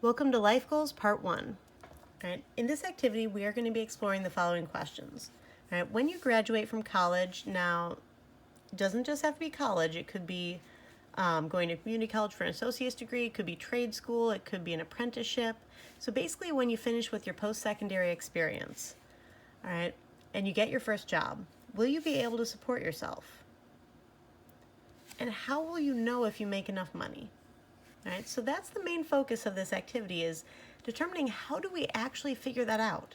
Welcome to Life Goals Part 1. All right, in this activity, we are going to be exploring the following questions. All right, when you graduate from college, now, it doesn't just have to be college. It could be going to community college for an associate's degree. It could be trade school. It could be an apprenticeship. So basically, when you finish with your post-secondary experience, all right, and you get your first job, will you be able to support yourself? And how will you know if you make enough money? All right, so that's the main focus of this activity, is determining how do we actually figure that out.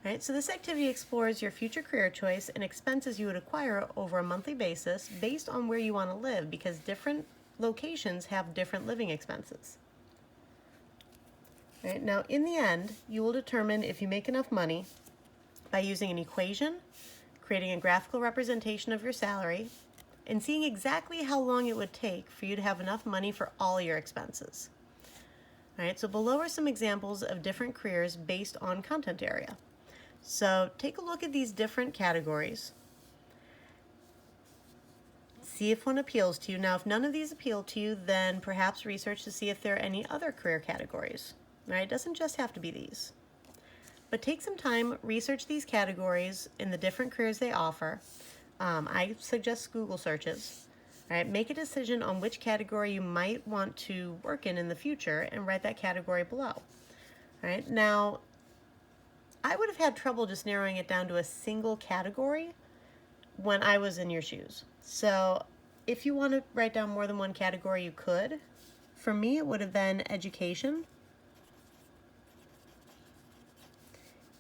All right, so this activity explores your future career choice and expenses you would acquire over a monthly basis based on where you want to live, because different locations have different living expenses. All right, now in the end, you will determine if you make enough money by using an equation, creating a graphical representation of your salary, and seeing exactly how long it would take for you to have enough money for all your expenses. All right, so below are some examples of different careers based on content area. So take a look at these different categories. See if one appeals to you. Now, if none of these appeal to you, then perhaps research to see if there are any other career categories. All right, it doesn't just have to be these. But take some time, research these categories in the different careers they offer. I suggest Google searches. All right, make a decision on which category you might want to work in the future and write that category below. All right, now I would have had trouble just narrowing it down to a single category when I was in your shoes. So if you want to write down more than one category, you could. For me, it would have been education.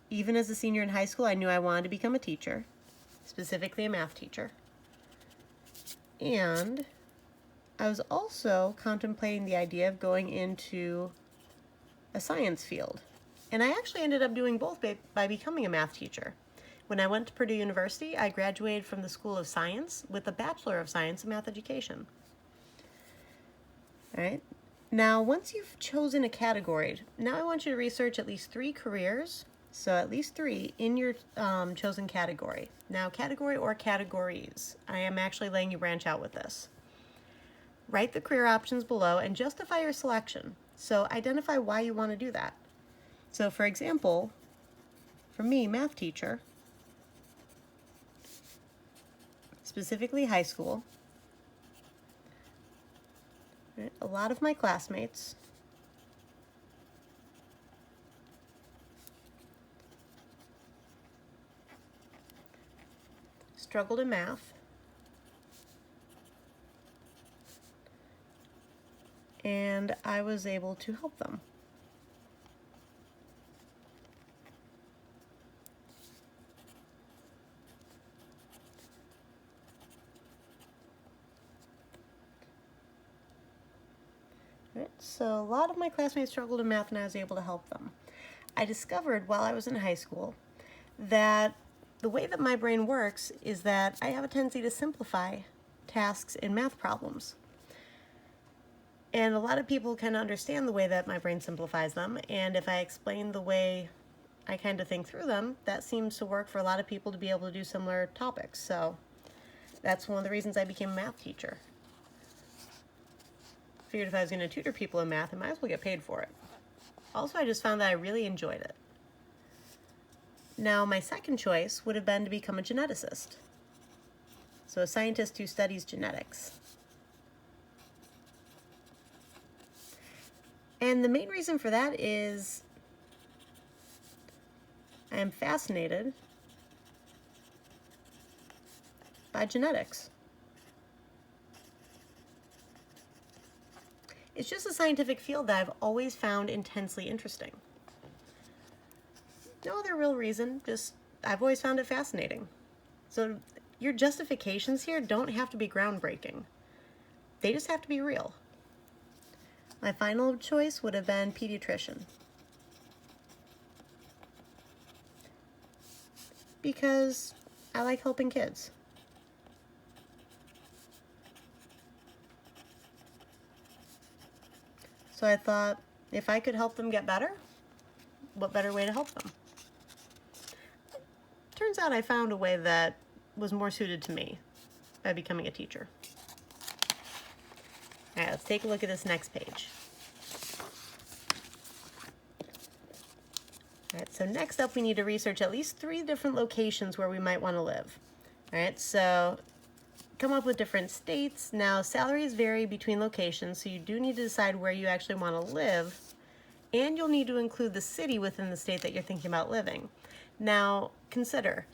Even as a senior in high school, I knew I wanted to become a teacher, specifically a math teacher. And I was also contemplating the idea of going into a science field. And I actually ended up doing both by becoming a math teacher. When I went to Purdue University, I graduated from the School of Science with a Bachelor of Science in Math Education. All right. Now, once you've chosen a category, now I want you to research at least 3 careers, so at least 3 in your chosen category. Now, category or categories, I am actually letting you branch out with this. Write the career options below and justify your selection. So identify why you want to do that. So for example, for me, math teacher, specifically high school, a lot of my classmates struggled in math, and I was able to help them. Right, so a lot of my classmates struggled in math and I was able to help them. I discovered while I was in high school that the way that my brain works is that I have a tendency to simplify tasks in math problems. And a lot of people kind of understand the way that my brain simplifies them, and if I explain the way I kind of think through them, that seems to work for a lot of people to be able to do similar topics. So that's one of the reasons I became a math teacher. Figured if I was going to tutor people in math, I might as well get paid for it. Also, I just found that I really enjoyed it. Now, my second choice would have been to become a geneticist. So a scientist who studies genetics. And the main reason for that is I am fascinated by genetics. It's just a scientific field that I've always found intensely interesting. No other real reason, just I've always found it fascinating. So your justifications here don't have to be groundbreaking. They just have to be real. My final choice would have been pediatrician. Because I like helping kids. So I thought, if I could help them get better, what better way to help them? Turns out I found a way that was more suited to me by becoming a teacher. All right, let's take a look at this next page. All right, so next up we need to research at least 3 different locations where we might want to live. All right, so come up with different states. Now, salaries vary between locations, so you do need to decide where you actually want to live, and you'll need to include the city within the state that you're thinking about living. Now, consider,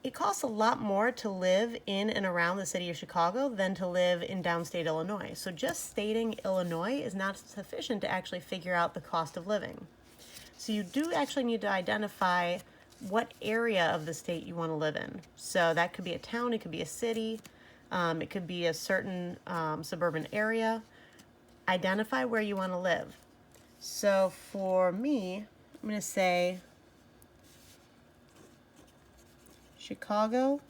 it costs a lot more to live in and around the city of Chicago than to live in downstate Illinois. So just stating Illinois is not sufficient to actually figure out the cost of living. So you do actually need to identify what area of the state you want to live in. So that could be a town, it could be a city, it could be a certain suburban area. Identify where you want to live. So for me, I'm going to say Chicago,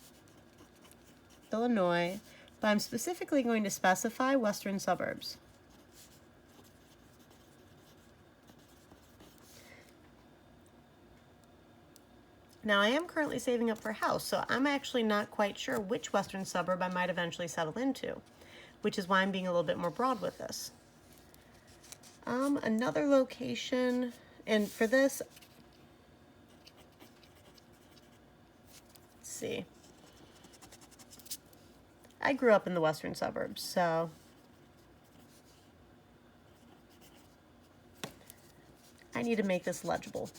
Illinois, but I'm specifically going to specify western suburbs. Now, I am currently saving up for a house, so I'm actually not quite sure which western suburb I might eventually settle into, which is why I'm being a little bit more broad with this. Another location, and for this, let's see. I grew up in the western suburbs, so I need to make this legible.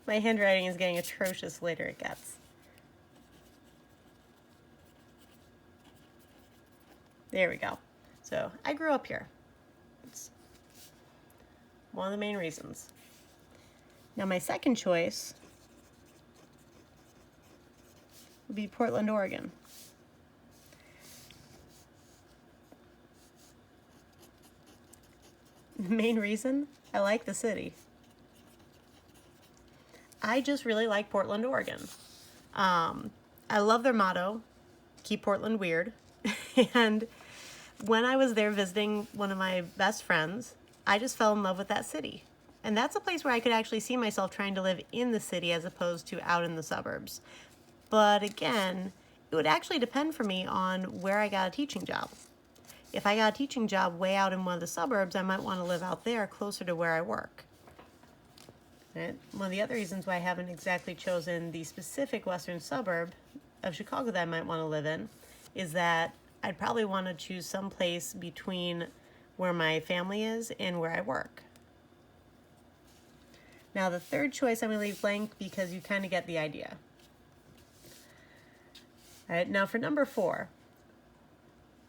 My handwriting is getting atrocious the later it gets. There we go. So I grew up here. It's one of the main reasons. Now my second choice would be Portland, Oregon. The main reason? I like the city. I just really like Portland, Oregon. I love their motto, keep Portland weird. And when I was there visiting one of my best friends, I just fell in love with that city. And that's a place where I could actually see myself trying to live in the city as opposed to out in the suburbs. But again, it would actually depend for me on where I got a teaching job. If I got a teaching job way out in one of the suburbs, I might want to live out there closer to where I work. And one of the other reasons why I haven't exactly chosen the specific western suburb of Chicago that I might want to live in is that I'd probably want to choose some place between where my family is and where I work. Now the third choice I'm going to leave blank because you kind of get the idea. All right, now for number 4,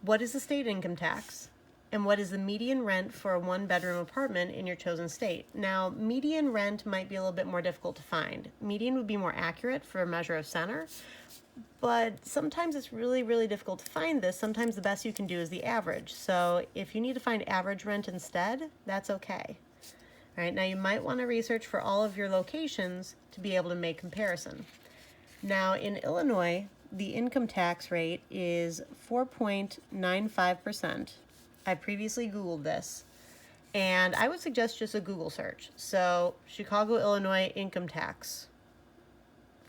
what is the state income tax? And what is the median rent for a 1-bedroom apartment in your chosen state? Now, median rent might be a little bit more difficult to find. Median would be more accurate for a measure of center, but sometimes it's really, really difficult to find this. Sometimes the best you can do is the average. So if you need to find average rent instead, that's okay. All right, now you might want to research for all of your locations to be able to make comparison. Now, in Illinois, the income tax rate is 4.95%. I previously Googled this, and I would suggest just a Google search. So, Chicago, Illinois income tax.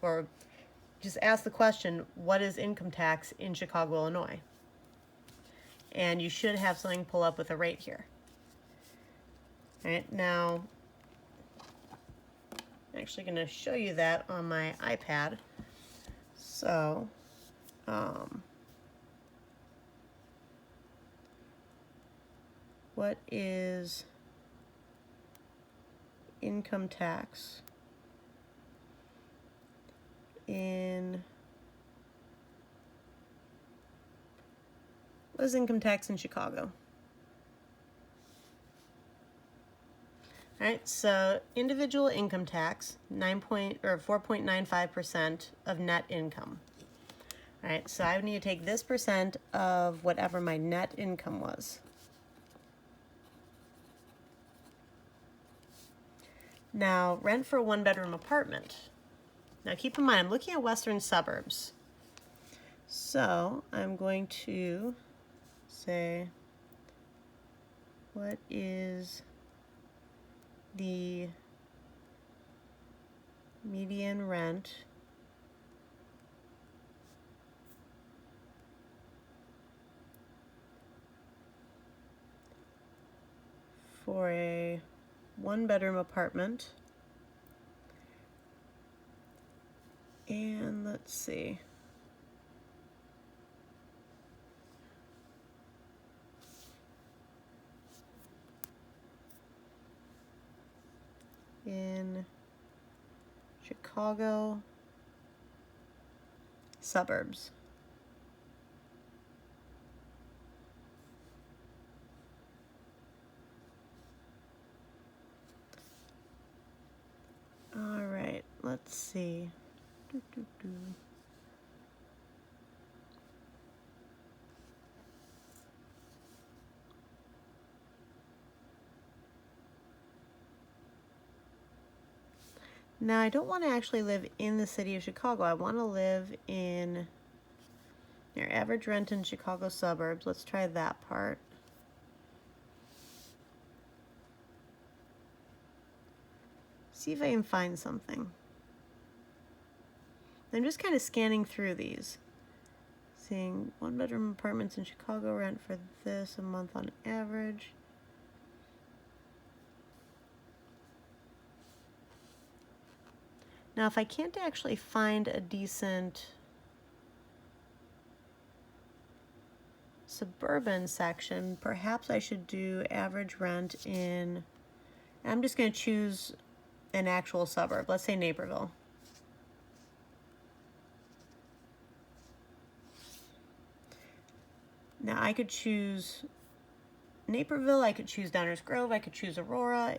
Or just ask the question, what is income tax in Chicago, Illinois? And you should have something pull up with a rate here. All right, now, I'm actually going to show you that on my iPad. So, what is income tax in Chicago? All right, so individual income tax, 4.95% of net income. All right, so I would need to take this percent of whatever my net income was. Now, rent for a 1-bedroom apartment. Now, keep in mind, I'm looking at western suburbs. So, I'm going to say, what is the median rent for a 1-bedroom apartment And let's see. In Chicago suburbs. All right, let's see. Now, I don't want to actually live in the city of Chicago. I want to live in your average rent in Chicago suburbs. Let's try that part. See if I can find something. I'm just kind of scanning through these. Seeing 1-bedroom apartments in Chicago, rent for this a month on average. Now, if I can't actually find a decent suburban section, perhaps I should do average rent in, I'm just going to choose an actual suburb. Let's say Naperville. Now, I could choose Naperville, I could choose Downers Grove, I could choose Aurora,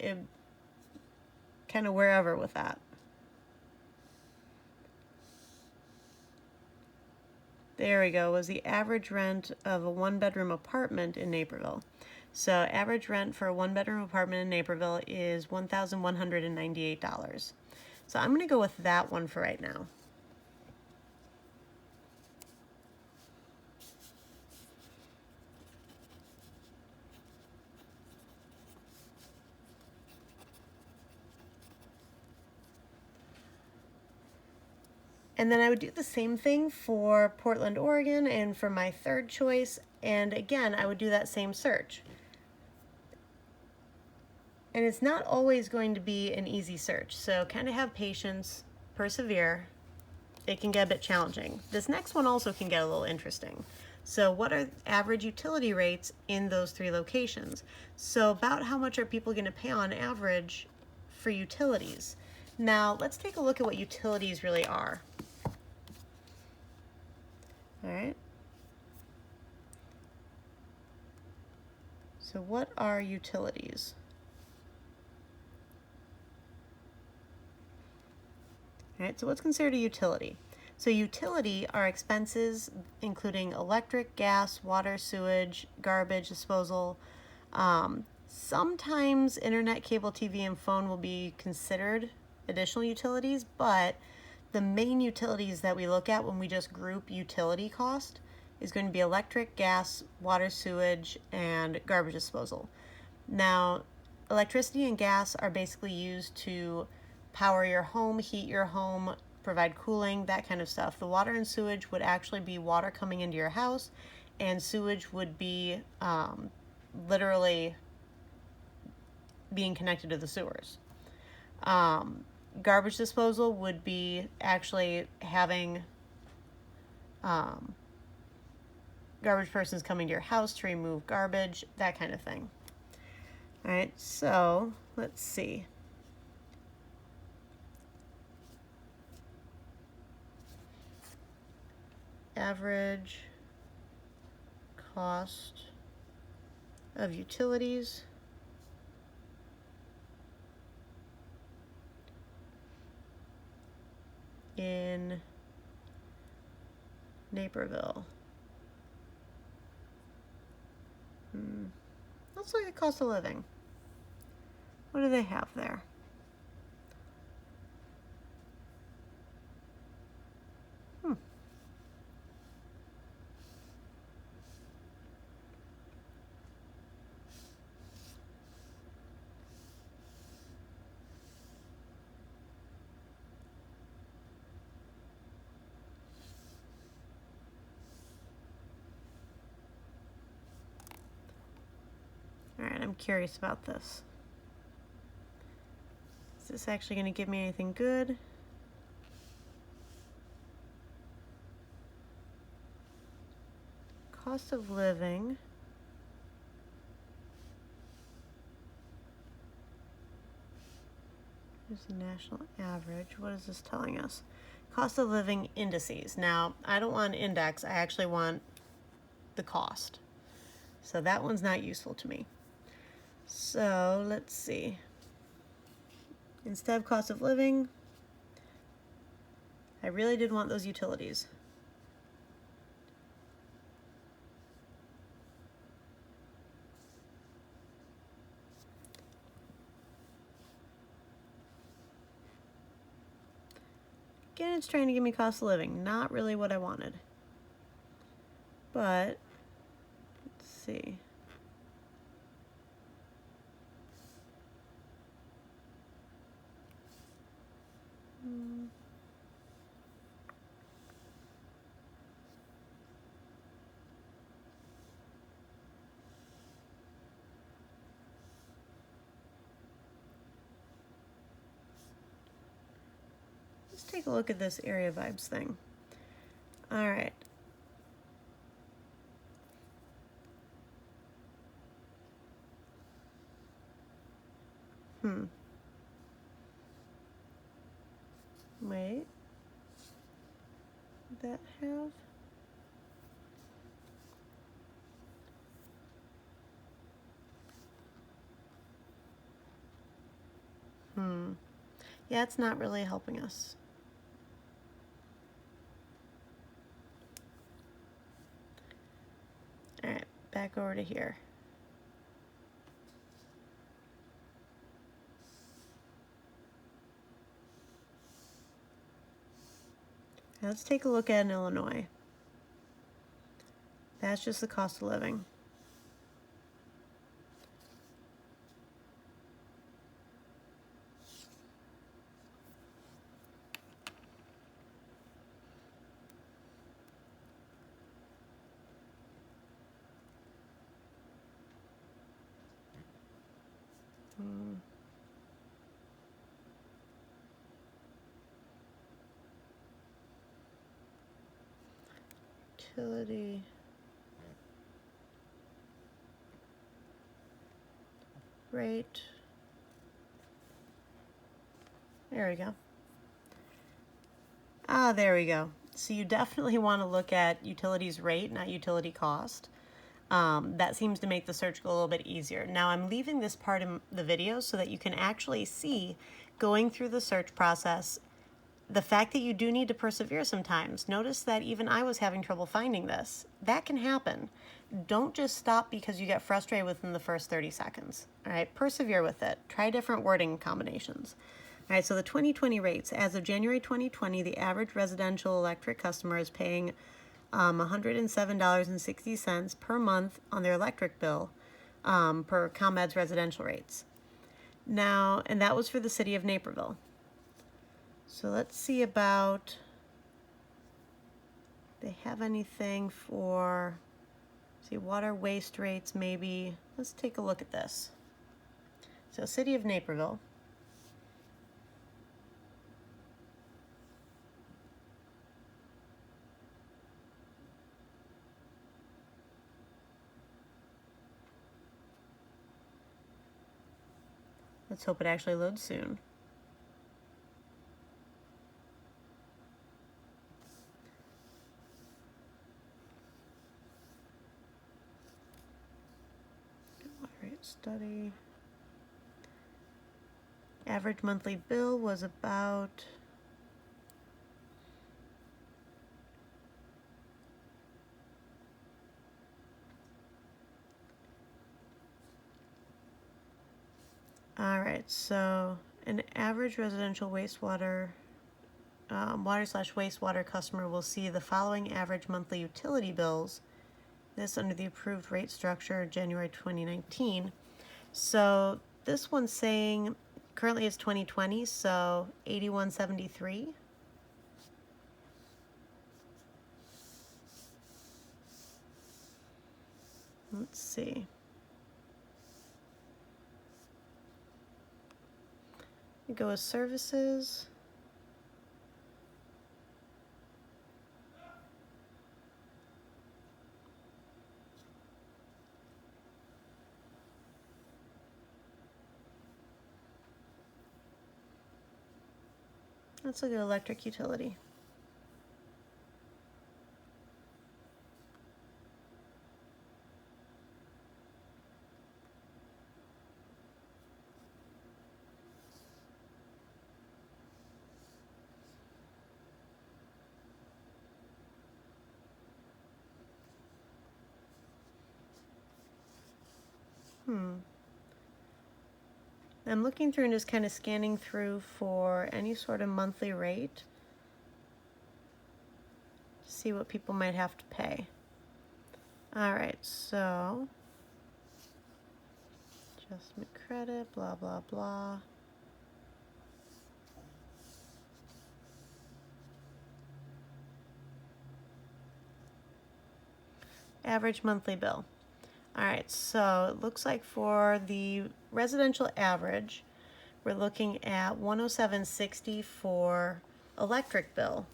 kind of wherever with that. There we go, was the average rent of a 1-bedroom apartment in Naperville. So average rent for a 1-bedroom apartment in Naperville is $1,198. So I'm going to go with that one for right now. And then I would do the same thing for Portland, Oregon, and for my third choice. And again, I would do that same search. And it's not always going to be an easy search, so kind of have patience, persevere. It can get a bit challenging. This next one also can get a little interesting. So what are average utility rates in those 3 locations? So about how much are people going to pay on average for utilities? Now, let's take a look at what utilities really are. All right. So what are utilities? All right, so what's considered a utility? So utility are expenses including electric, gas, water, sewage, garbage disposal. Sometimes internet, cable, TV, and phone will be considered additional utilities, but the main utilities that we look at when we just group utility cost is going to be electric, gas, water, sewage, and garbage disposal. Now, electricity and gas are basically used to power your home, heat your home, provide cooling, that kind of stuff. The water and sewage would actually be water coming into your house, and sewage would be literally being connected to the sewers. Garbage disposal would be actually having garbage persons coming to your house to remove garbage, that kind of thing. All right, so let's see. Average cost of utilities in Naperville. Let's look at cost of living. What do they have there? All right, I'm curious about this. Is this actually going to give me anything good? cost of living. Here's the national average. What is this telling us? Cost of living indices. Now, I don't want index. I actually want the cost. So that one's not useful to me. So let's see. Instead of cost of living, I really did want those utilities. Again, it's trying to give me cost of living. Not really what I wanted. But, let's see. Let's take a look at this area vibes thing. All right. Wait. Did that have? Yeah, it's not really helping us. All right, back over to here. Now let's take a look at Illinois. That's just the cost of living. Utility rate. There we go. Ah, there we go. So you definitely want to look at utilities rate, not utility cost. That seems to make the search go a little bit easier. Now I'm leaving this part in the video so that you can actually see, going through the search process, the fact that you do need to persevere sometimes. Notice that even I was having trouble finding this. That can happen. Don't just stop because you get frustrated within the first 30 seconds. All right, persevere with it. Try different wording combinations. All right, so the 2020 rates. As of January 2020, the average residential electric customer is paying $107.60 per month on their electric bill per ComEd's residential rates. Now, and that was for the city of Naperville. So let's see about, they have anything for, see, water waste rates maybe. Let's take a look at this. So city of Naperville. Let's hope it actually loads soon. Study. Average monthly bill was about so an average residential wastewater water/wastewater customer will see the following average monthly utility bills. This under the approved rate structure, January 2019. So this one's saying currently it's 2020, so $81.73. Let's see. We go with services. Let's look at electric utility. I'm looking through and just kind of scanning through for any sort of monthly rate to see what people might have to pay. All right, so adjustment credit, blah, blah, blah. Average monthly bill. All right, so it looks like for the residential average, we're looking at $107.60 for electric bill.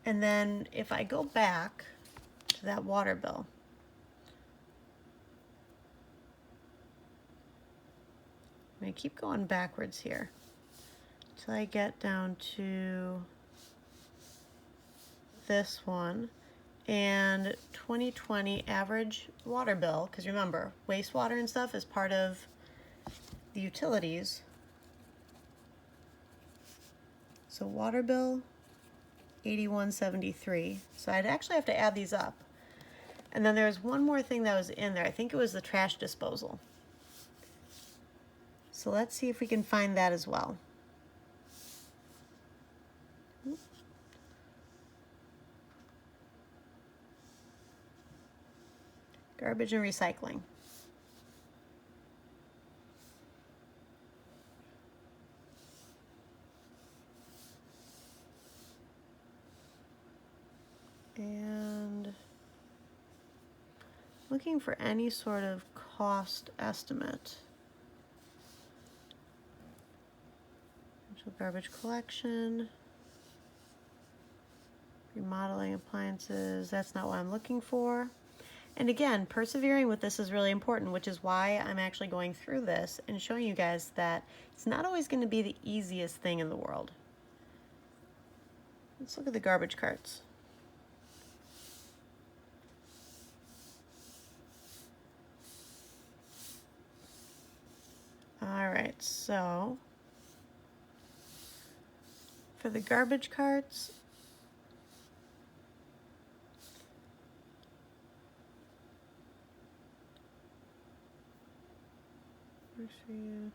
And then if I go back to that water bill, I'm going to keep going backwards here until I get down to this one, and 2020 average water bill, because remember, wastewater and stuff is part of the utilities. So water bill, $81.73. So I'd actually have to add these up. And then there's one more thing that was in there. I think it was the trash disposal. So let's see if we can find that as well. Garbage and recycling. And looking for any sort of cost estimate. Garbage collection, remodeling appliances, that's not what I'm looking for. And again, persevering with this is really important, which is why I'm actually going through this and showing you guys that it's not always going to be the easiest thing in the world. Let's look at the garbage carts. All right, so for the garbage carts, works for you.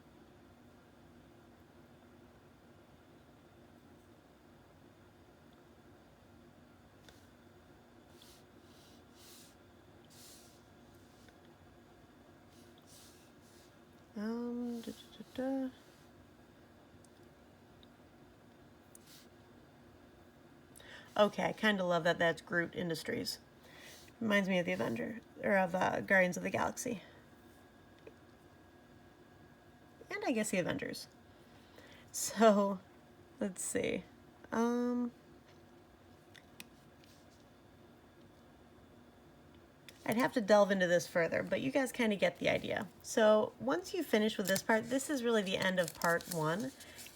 Da, da, da, da. Okay, I kind of love that that's Groot Industries. Reminds me of the Avenger, or of Guardians of the Galaxy. And I guess the Avengers. So, let's see. I'd have to delve into this further, but you guys kind of get the idea. So once you finish with this part, this is really the end of part 1.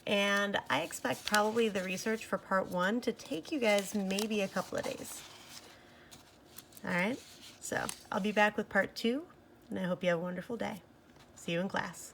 And I expect probably the research for part 1 to take you guys maybe a couple of days. All right, so I'll be back with part 2, and I hope you have a wonderful day. See you in class.